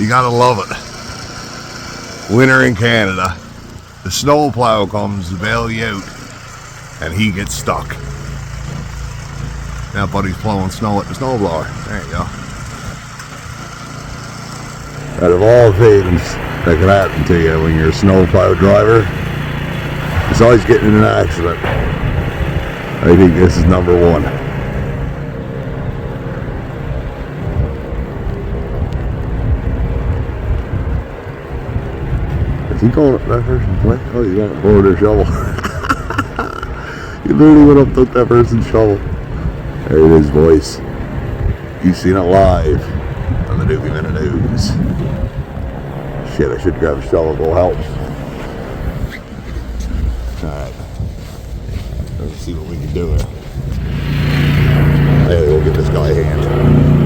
You gotta love it. Winter in Canada. The snow plow comes to bail you out, and he gets stuck. Now buddy's plowing snow at the snowblower. There you go. Out of all things that can happen to you when you're a snowplow driver, it's always getting in an accident. I think this is number one. Is he going up that person's way? Oh, he's going to borrow their shovel. He literally went up, took that person's shovel. There it is, boys. You've seen it live on the Newfie Minute News. Shit, I should grab a shovel, go help. Alright. Let's see what we can do here. Hey, we'll get this guy a hand.